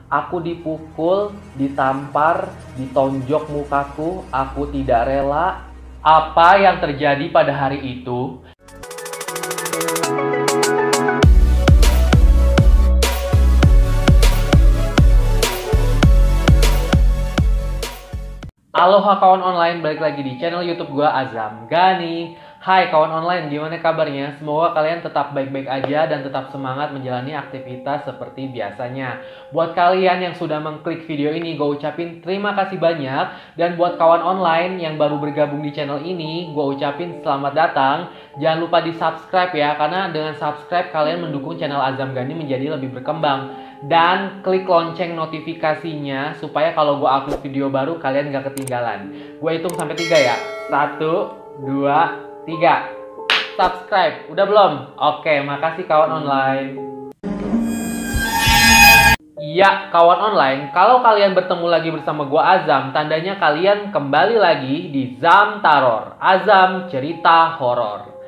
Aku dipukul, ditampar, ditonjok mukaku, aku tidak rela. Apa yang terjadi pada hari itu? Aloha kawan online, balik lagi di channel YouTube gua Azam Gani. Hai kawan online, gimana kabarnya? Semoga kalian tetap baik-baik aja dan tetap semangat menjalani aktivitas seperti biasanya. Buat kalian yang sudah mengklik video ini, gue ucapin terima kasih banyak. Dan buat kawan online yang baru bergabung di channel ini, gue ucapin selamat datang. Jangan lupa di subscribe ya, karena dengan subscribe kalian mendukung channel Azam Gani menjadi lebih berkembang. Dan klik lonceng notifikasinya supaya kalau gue upload video baru kalian gak ketinggalan. Gue hitung sampai 3 ya. 1, 2, 3. Subscribe. Udah belum? Oke, makasih kawan online. Ya, kawan online, kalau kalian bertemu lagi bersama gue Azam, tandanya kalian kembali lagi di Zamtaror, Azam Cerita Horor.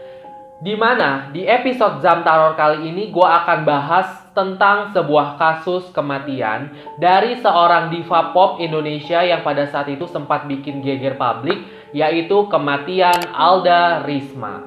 Dimana di episode Zamtaror kali ini gue akan bahas tentang sebuah kasus kematian dari seorang diva pop Indonesia yang pada saat itu sempat bikin geger publik, yaitu kematian Alda Risma.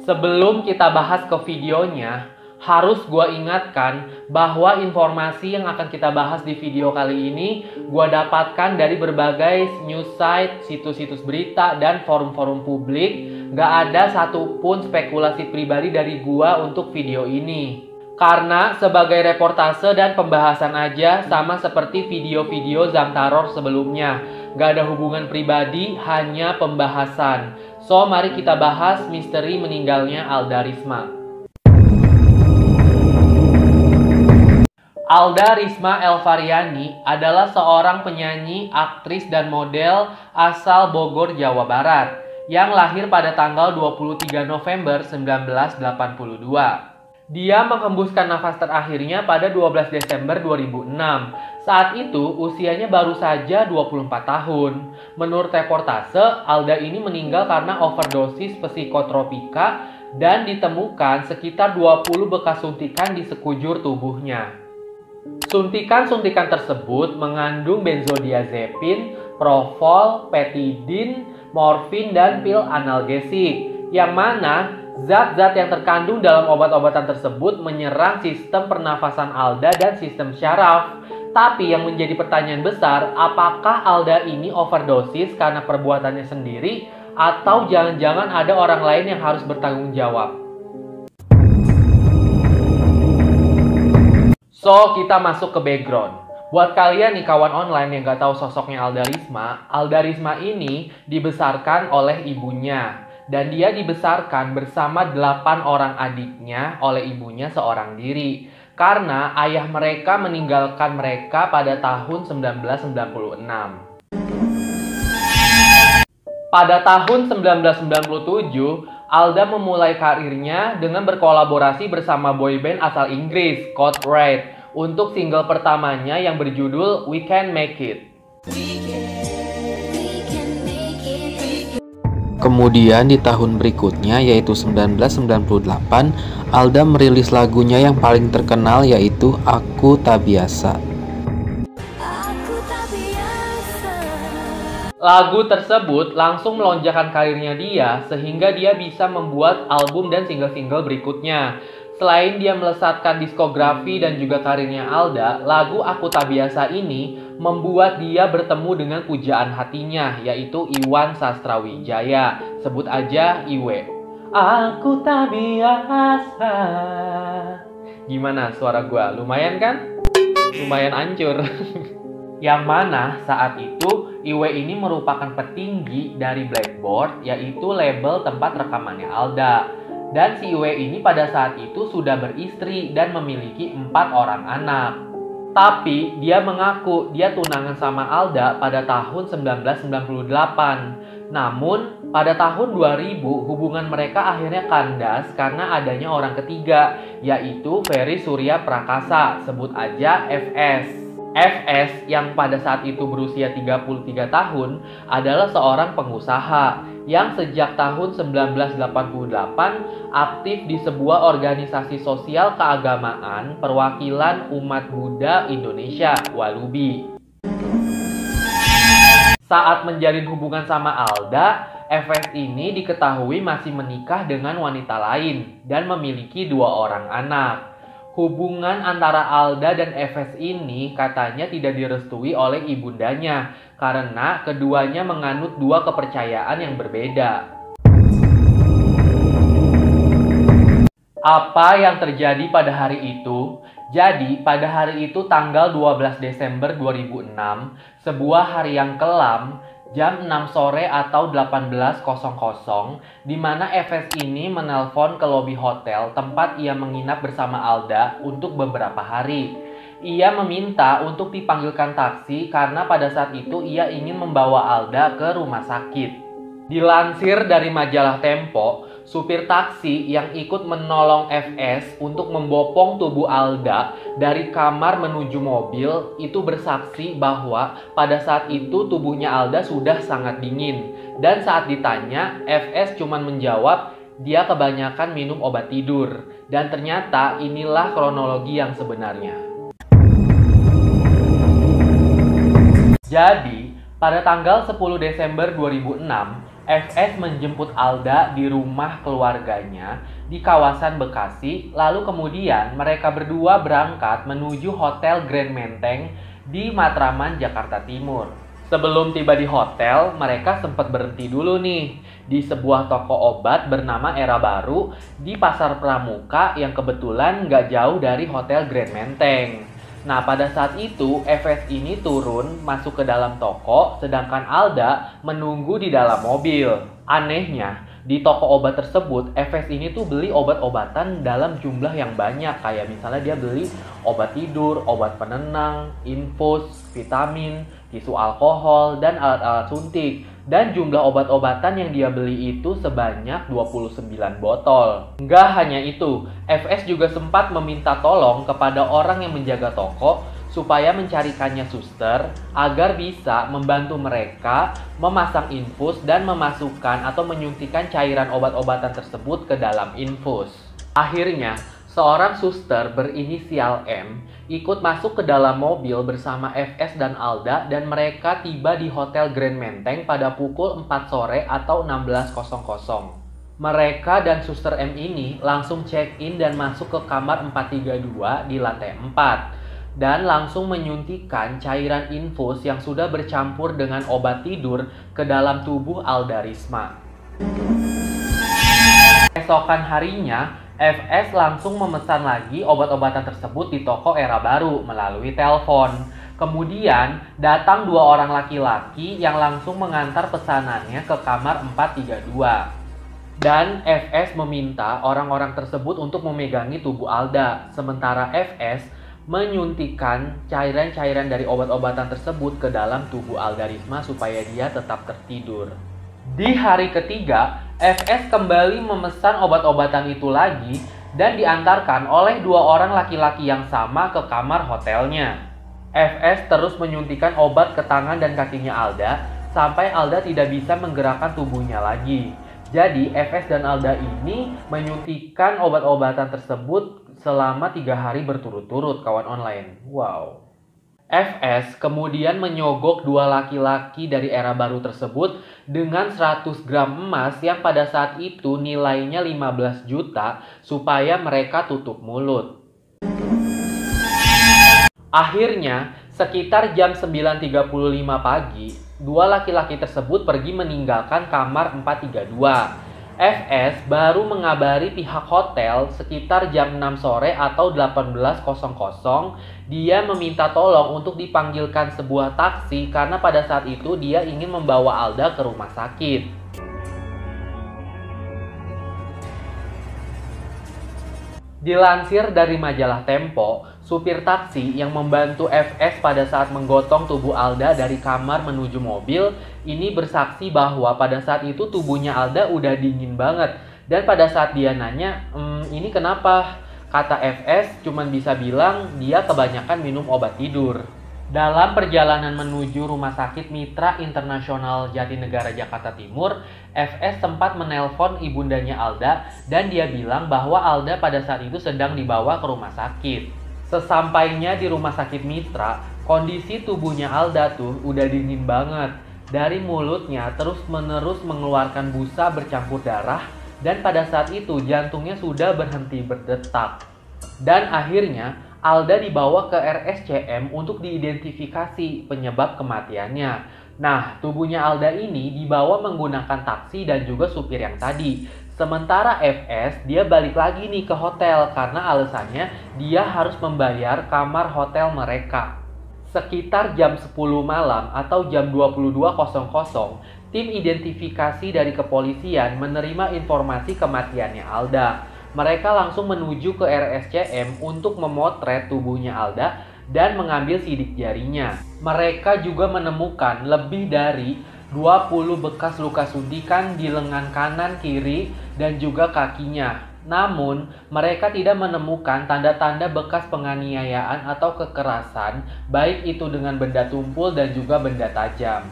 Sebelum kita bahas ke videonya, harus gue ingatkan bahwa informasi yang akan kita bahas di video kali ini gue dapatkan dari berbagai news site, situs-situs berita, dan forum-forum publik. Gak ada satupun spekulasi pribadi dari gue untuk video ini. Karena sebagai reportase dan pembahasan aja, sama seperti video-video Zamtaror sebelumnya. Gak ada hubungan pribadi, hanya pembahasan. So, mari kita bahas misteri meninggalnya Alda Risma. Alda Risma Elvariani adalah seorang penyanyi, aktris, dan model asal Bogor, Jawa Barat yang lahir pada tanggal 23 November 1982. Dia menghembuskan nafas terakhirnya pada 12 Desember 2006. Saat itu usianya baru saja 24 tahun. Menurut reportase, Alda ini meninggal karena overdosis psikotropika dan ditemukan sekitar 20 bekas suntikan di sekujur tubuhnya. Suntikan-suntikan tersebut mengandung benzodiazepin, propofol, petidin, morfin, dan pil analgesik, yang mana zat-zat yang terkandung dalam obat-obatan tersebut menyerang sistem pernafasan Alda dan sistem syaraf. Tapi yang menjadi pertanyaan besar, apakah Alda ini overdosis karena perbuatannya sendiri atau jangan-jangan ada orang lain yang harus bertanggung jawab? So, kita masuk ke background. Buat kalian nih kawan online yang gak tahu sosoknya Alda Risma ini dibesarkan oleh ibunya. Dan dia dibesarkan bersama 8 orang adiknya oleh ibunya seorang diri. Karena ayah mereka meninggalkan mereka pada tahun 1996. Pada tahun 1997, Alda memulai karirnya dengan berkolaborasi bersama boyband asal Inggris, Code Red, untuk single pertamanya yang berjudul We Can Make It. Kemudian di tahun berikutnya yaitu 1998, Alda merilis lagunya yang paling terkenal yaitu Aku Tak Biasa. Lagu tersebut langsung melonjakkan karirnya dia sehingga dia bisa membuat album dan single-single berikutnya. Selain dia melesatkan diskografi dan juga karirnya Alda, lagu Aku Tak Biasa ini membuat dia bertemu dengan pujaan hatinya, yaitu Iwan Sastrawijaya. Sebut aja Iwe. Aku tak biasa. Gimana suara gua? Lumayan kan? Lumayan hancur. Yang mana saat itu Iwe ini merupakan petinggi dari Blackboard, yaitu label tempat rekamannya Alda. Dan si Iwe ini pada saat itu sudah beristri dan memiliki 4 orang anak. Tapi dia mengaku dia tunangan sama Alda pada tahun 1998. Namun pada tahun 2000 hubungan mereka akhirnya kandas karena adanya orang ketiga, yaitu Ferry Surya Prakasa, sebut aja FS. FS yang pada saat itu berusia 33 tahun adalah seorang pengusaha yang sejak tahun 1988 aktif di sebuah organisasi sosial keagamaan perwakilan umat Buddha Indonesia, Walubi. Saat menjalin hubungan sama Alda, FS ini diketahui masih menikah dengan wanita lain dan memiliki 2 orang anak. Hubungan antara Alda dan FS ini katanya tidak direstui oleh ibundanya karena keduanya menganut 2 kepercayaan yang berbeda. Apa yang terjadi pada hari itu? Jadi, pada hari itu tanggal 12 Desember 2006, sebuah hari yang kelam, jam 6 sore atau 18.00, di mana FS ini menelpon ke lobi hotel tempat ia menginap bersama Alda untuk beberapa hari. Ia meminta untuk dipanggilkan taksi karena pada saat itu ia ingin membawa Alda ke rumah sakit. Dilansir dari majalah Tempo, supir taksi yang ikut menolong FS untuk membopong tubuh Alda dari kamar menuju mobil itu bersaksi bahwa pada saat itu tubuhnya Alda sudah sangat dingin. Dan saat ditanya, FS cuma menjawab dia kebanyakan minum obat tidur. Dan ternyata inilah kronologi yang sebenarnya. Jadi, pada tanggal 10 Desember 2006, FS menjemput Alda di rumah keluarganya di kawasan Bekasi, lalu kemudian mereka berdua berangkat menuju Hotel Grand Menteng di Matraman, Jakarta Timur. Sebelum tiba di hotel, mereka sempat berhenti dulu nih di sebuah toko obat bernama Era Baru di Pasar Pramuka yang kebetulan nggak jauh dari Hotel Grand Menteng. Nah, pada saat itu, FS ini turun masuk ke dalam toko, sedangkan Alda menunggu di dalam mobil. Anehnya, di toko obat tersebut, FS ini tuh beli obat-obatan dalam jumlah yang banyak. Kayak misalnya dia beli obat tidur, obat penenang, infus, vitamin, tisu alkohol, dan alat-alat suntik. Dan jumlah obat-obatan yang dia beli itu sebanyak 29 botol. Nggak hanya itu, FS juga sempat meminta tolong kepada orang yang menjaga toko supaya mencarikannya suster agar bisa membantu mereka memasang infus dan memasukkan atau menyuntikkan cairan obat-obatan tersebut ke dalam infus. Akhirnya, seorang suster berinisial M ikut masuk ke dalam mobil bersama FS dan Alda dan mereka tiba di Hotel Grand Menteng pada pukul 4 sore atau 16.00. Mereka dan suster M ini langsung check-in dan masuk ke kamar 432 di lantai 4 dan langsung menyuntikkan cairan infus yang sudah bercampur dengan obat tidur ke dalam tubuh Alda Risma. Esokan harinya, FS langsung memesan lagi obat-obatan tersebut di toko Era Baru melalui telepon. Kemudian datang 2 orang laki-laki yang langsung mengantar pesanannya ke kamar 432. Dan FS meminta orang-orang tersebut untuk memegangi tubuh Alda. Sementara FS menyuntikkan cairan-cairan dari obat-obatan tersebut ke dalam tubuh Alda Risma supaya dia tetap tertidur. Di hari ketiga, FS kembali memesan obat-obatan itu lagi dan diantarkan oleh 2 orang laki-laki yang sama ke kamar hotelnya. FS terus menyuntikkan obat ke tangan dan kakinya Alda sampai Alda tidak bisa menggerakkan tubuhnya lagi. Jadi FS dan Alda ini menyuntikkan obat-obatan tersebut selama 3 hari berturut-turut, kawan online. Wow. FS kemudian menyogok 2 laki-laki dari Era Baru tersebut dengan 100 gram emas yang pada saat itu nilainya 15 juta supaya mereka tutup mulut. Akhirnya, sekitar jam 9.35 pagi, 2 laki-laki tersebut pergi meninggalkan kamar 432. FS baru mengabari pihak hotel sekitar jam 6 sore atau 18.00. Dia meminta tolong untuk dipanggilkan sebuah taksi karena pada saat itu dia ingin membawa Alda ke rumah sakit. Dilansir dari majalah Tempo, supir taksi yang membantu FS pada saat menggotong tubuh Alda dari kamar menuju mobil ini bersaksi bahwa pada saat itu tubuhnya Alda udah dingin banget. Dan pada saat dia nanya, ini kenapa? Kata FS cuman bisa bilang dia kebanyakan minum obat tidur. Dalam perjalanan menuju Rumah Sakit Mitra Internasional Jatinegara Jakarta Timur, FS sempat menelpon ibundanya Alda dan dia bilang bahwa Alda pada saat itu sedang dibawa ke rumah sakit. Sesampainya di Rumah Sakit Mitra, kondisi tubuhnya Alda tuh udah dingin banget. Dari mulutnya terus-menerus mengeluarkan busa bercampur darah dan pada saat itu jantungnya sudah berhenti berdetak. Dan akhirnya Alda dibawa ke RSCM untuk diidentifikasi penyebab kematiannya. Nah, tubuhnya Alda ini dibawa menggunakan taksi dan juga supir yang tadi. Sementara FS, dia balik lagi nih ke hotel karena alasannya dia harus membayar kamar hotel mereka. Sekitar jam 10 malam atau jam 22.00, tim identifikasi dari kepolisian menerima informasi kematiannya Alda. Mereka langsung menuju ke RSCM untuk memotret tubuhnya Alda dan mengambil sidik jarinya. Mereka juga menemukan lebih dari 20 bekas luka suntikan di lengan kanan, kiri, dan juga kakinya. Namun, mereka tidak menemukan tanda-tanda bekas penganiayaan atau kekerasan, baik itu dengan benda tumpul dan juga benda tajam.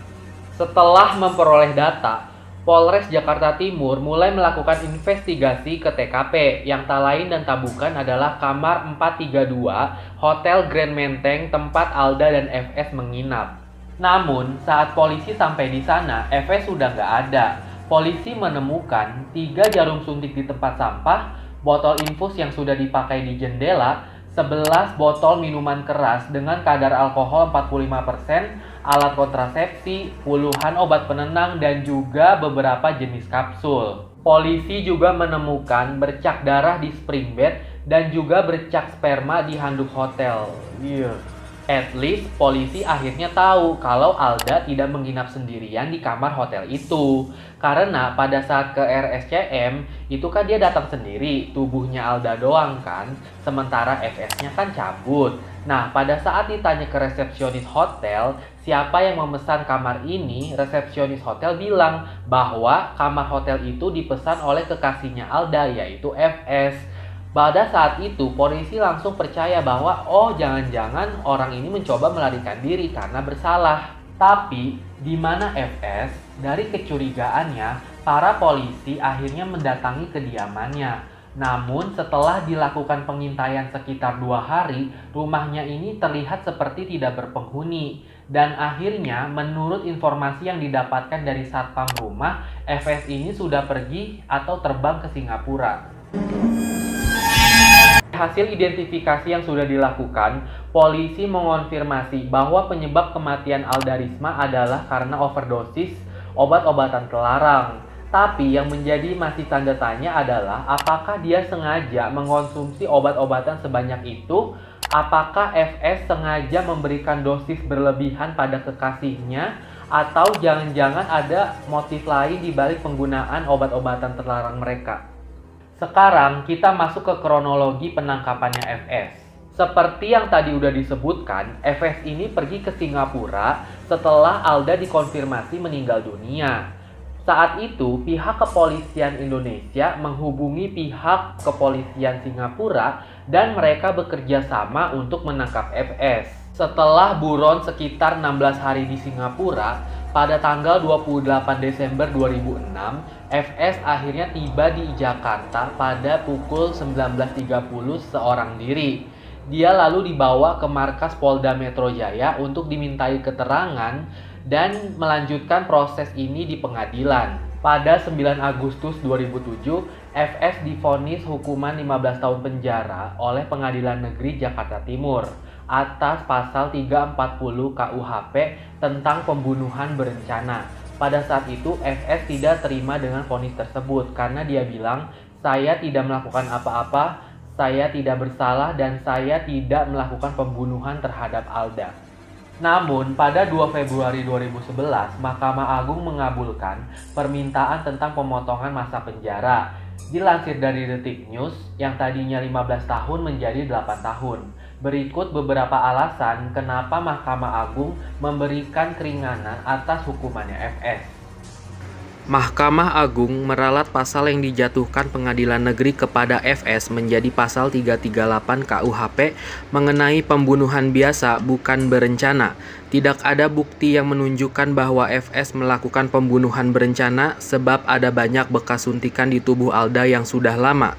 Setelah memperoleh data, Polres Jakarta Timur mulai melakukan investigasi ke TKP yang tak lain dan tak bukan adalah kamar 432 Hotel Grand Menteng tempat Alda dan FS menginap. Namun, saat polisi sampai di sana, FS sudah nggak ada. Polisi menemukan 3 jarum suntik di tempat sampah, botol infus yang sudah dipakai di jendela, 11 botol minuman keras dengan kadar alkohol 45%, alat kontrasepsi, puluhan obat penenang, dan juga beberapa jenis kapsul. Polisi juga menemukan bercak darah di spring bed dan juga bercak sperma di handuk hotel. At least polisi akhirnya tahu kalau Alda tidak menginap sendirian di kamar hotel itu. Karena pada saat ke RSCM, itu kan dia datang sendiri, tubuhnya Alda doang kan, sementara FS-nya kan cabut. Nah, pada saat ditanya ke resepsionis hotel, siapa yang memesan kamar ini, resepsionis hotel bilang bahwa kamar hotel itu dipesan oleh kekasihnya Alda, yaitu FS. Pada saat itu, polisi langsung percaya bahwa jangan-jangan orang ini mencoba melarikan diri karena bersalah. Tapi, di mana FS? Dari kecurigaannya, para polisi akhirnya mendatangi kediamannya. Namun, setelah dilakukan pengintaian sekitar 2 hari, rumahnya ini terlihat seperti tidak berpenghuni. Dan akhirnya, menurut informasi yang didapatkan dari satpam rumah, FS ini sudah pergi atau terbang ke Singapura. Hasil identifikasi yang sudah dilakukan, polisi mengonfirmasi bahwa penyebab kematian Alda Risma adalah karena overdosis obat-obatan terlarang. Tapi yang menjadi masih tanda tanya adalah apakah dia sengaja mengkonsumsi obat-obatan sebanyak itu? Apakah FS sengaja memberikan dosis berlebihan pada kekasihnya? Atau jangan-jangan ada motif lain di balik penggunaan obat-obatan terlarang mereka? Sekarang kita masuk ke kronologi penangkapannya FS. Seperti yang tadi udah disebutkan, FS ini pergi ke Singapura setelah Alda dikonfirmasi meninggal dunia. Saat itu, pihak kepolisian Indonesia menghubungi pihak kepolisian Singapura dan mereka bekerja sama untuk menangkap FS. Setelah buron sekitar 16 hari di Singapura, pada tanggal 28 Desember 2006, FS akhirnya tiba di Jakarta pada pukul 19.30 seorang diri. Dia lalu dibawa ke markas Polda Metro Jaya untuk dimintai keterangan dan melanjutkan proses ini di pengadilan. Pada 9 Agustus 2007, FS divonis hukuman 15 tahun penjara oleh Pengadilan Negeri Jakarta Timur atas pasal 340 KUHP tentang pembunuhan berencana. Pada saat itu, FS tidak terima dengan vonis tersebut karena dia bilang, "Saya tidak melakukan apa-apa, saya tidak bersalah, dan saya tidak melakukan pembunuhan terhadap Alda." Namun, pada 2 Februari 2011, Mahkamah Agung mengabulkan permintaan tentang pemotongan masa penjara. Dilansir dari Detik News, yang tadinya 15 tahun menjadi 8 tahun. Berikut beberapa alasan kenapa Mahkamah Agung memberikan keringanan atas hukumannya FS. Mahkamah Agung meralat pasal yang dijatuhkan Pengadilan Negeri kepada FS menjadi pasal 338 KUHP mengenai pembunuhan biasa bukan berencana. Tidak ada bukti yang menunjukkan bahwa FS melakukan pembunuhan berencana sebab ada banyak bekas suntikan di tubuh Alda yang sudah lama.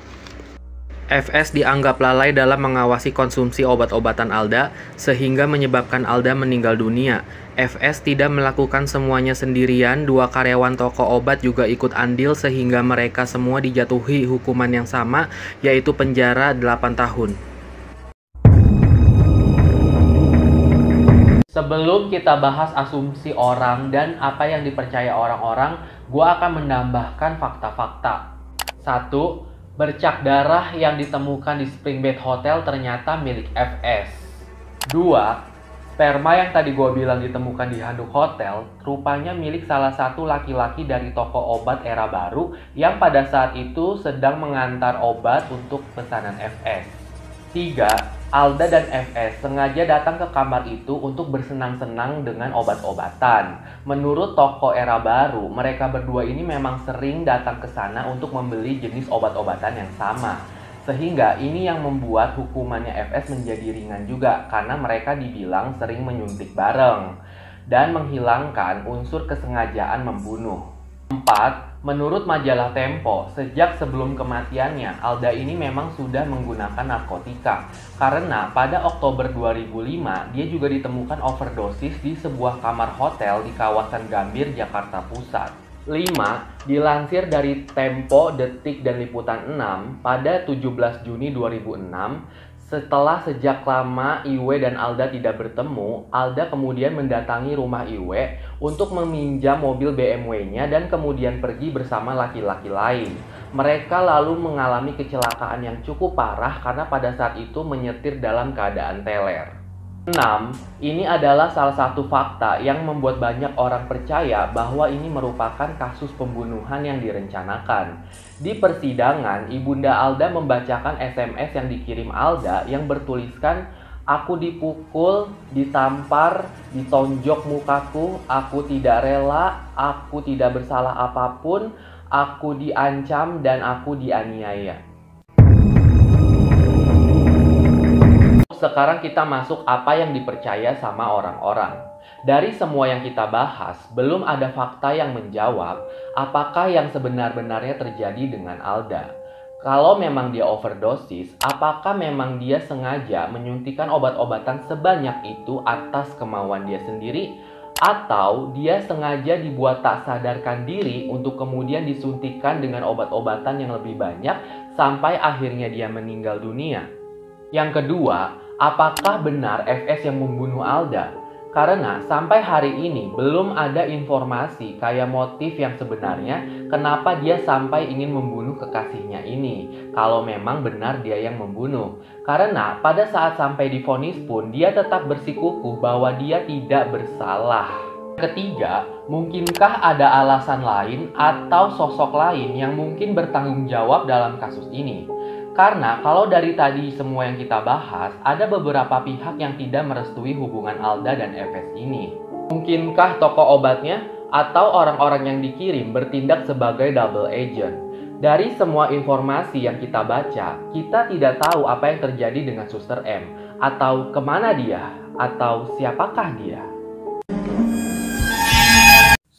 FS dianggap lalai dalam mengawasi konsumsi obat-obatan Alda sehingga menyebabkan Alda meninggal dunia. FS tidak melakukan semuanya sendirian, 2 karyawan toko obat juga ikut andil sehingga mereka semua dijatuhi hukuman yang sama, yaitu penjara 8 tahun. Sebelum kita bahas asumsi orang dan apa yang dipercaya orang-orang, gua akan menambahkan fakta-fakta. 1. Bercak darah yang ditemukan di Springbed Hotel ternyata milik FS. 2. Sperma yang tadi gue bilang ditemukan di handuk hotel rupanya milik salah satu laki-laki dari toko obat Era Baru yang pada saat itu sedang mengantar obat untuk pesanan FS. 3. Alda dan FS sengaja datang ke kamar itu untuk bersenang-senang dengan obat-obatan. Menurut toko Era Baru, mereka berdua ini memang sering datang ke sana untuk membeli jenis obat-obatan yang sama. Sehingga ini yang membuat hukumannya FS menjadi ringan juga karena mereka dibilang sering menyuntik bareng dan menghilangkan unsur kesengajaan membunuh. 4. Menurut majalah Tempo, sejak sebelum kematiannya, Alda ini memang sudah menggunakan narkotika. Karena pada Oktober 2005, dia juga ditemukan overdosis di sebuah kamar hotel di kawasan Gambir, Jakarta Pusat. 5. Dilansir dari Tempo, Detik, dan Liputan 6, pada 17 Juni 2006, setelah sejak lama Iwe dan Alda tidak bertemu, Alda kemudian mendatangi rumah Iwe untuk meminjam mobil BMW-nya dan kemudian pergi bersama laki-laki lain. Mereka lalu mengalami kecelakaan yang cukup parah karena pada saat itu menyetir dalam keadaan teler. 6. Ini adalah salah satu fakta yang membuat banyak orang percaya bahwa ini merupakan kasus pembunuhan yang direncanakan. Di persidangan, Ibunda Alda membacakan SMS yang dikirim Alda yang bertuliskan, "Aku dipukul, ditampar, ditonjok mukaku, aku tidak rela, aku tidak bersalah apapun, aku diancam dan aku dianiaya." Sekarang kita masuk apa yang dipercaya sama orang-orang. Dari semua yang kita bahas, belum ada fakta yang menjawab apakah yang sebenar-benarnya terjadi dengan Alda. Kalau memang dia overdosis, apakah memang dia sengaja menyuntikkan obat-obatan sebanyak itu atas kemauan dia sendiri? Atau dia sengaja dibuat tak sadarkan diri untuk kemudian disuntikkan dengan obat-obatan yang lebih banyak sampai akhirnya dia meninggal dunia? Yang kedua, apakah benar FS yang membunuh Alda? Karena sampai hari ini belum ada informasi kayak motif yang sebenarnya kenapa dia sampai ingin membunuh kekasihnya ini. Kalau memang benar dia yang membunuh. Karena pada saat sampai divonis pun dia tetap bersikukuh bahwa dia tidak bersalah. Ketiga, mungkinkah ada alasan lain atau sosok lain yang mungkin bertanggung jawab dalam kasus ini? Karena kalau dari tadi semua yang kita bahas, ada beberapa pihak yang tidak merestui hubungan Alda dan FS ini. Mungkinkah toko obatnya atau orang-orang yang dikirim bertindak sebagai double agent? Dari semua informasi yang kita baca, kita tidak tahu apa yang terjadi dengan Suster M, atau kemana dia, atau siapakah dia.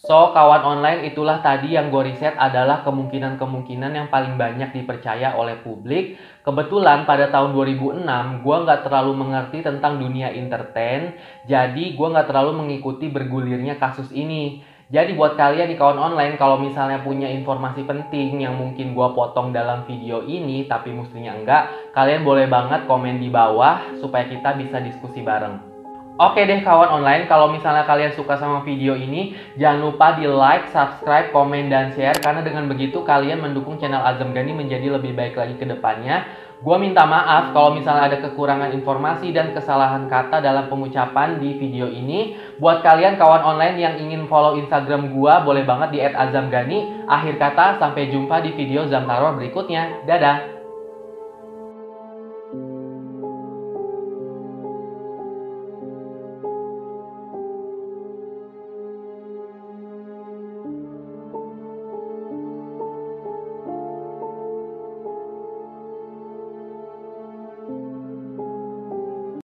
So, kawan online, itulah tadi yang gue riset adalah kemungkinan-kemungkinan yang paling banyak dipercaya oleh publik. Kebetulan pada tahun 2006, gue nggak terlalu mengerti tentang dunia entertain, jadi gue nggak terlalu mengikuti bergulirnya kasus ini. Jadi buat kalian di kawan online, kalau misalnya punya informasi penting yang mungkin gue potong dalam video ini, tapi mestinya enggak, kalian boleh banget komen di bawah supaya kita bisa diskusi bareng. Oke deh kawan online, kalau misalnya kalian suka sama video ini, jangan lupa di like, subscribe, komen, dan share. Karena dengan begitu kalian mendukung channel Azam Gani menjadi lebih baik lagi ke depannya. Gua minta maaf kalau misalnya ada kekurangan informasi dan kesalahan kata dalam pengucapan di video ini. Buat kalian kawan online yang ingin follow Instagram gua, boleh banget di @azamgani. Akhir kata, sampai jumpa di video Zamtaror berikutnya. Dadah!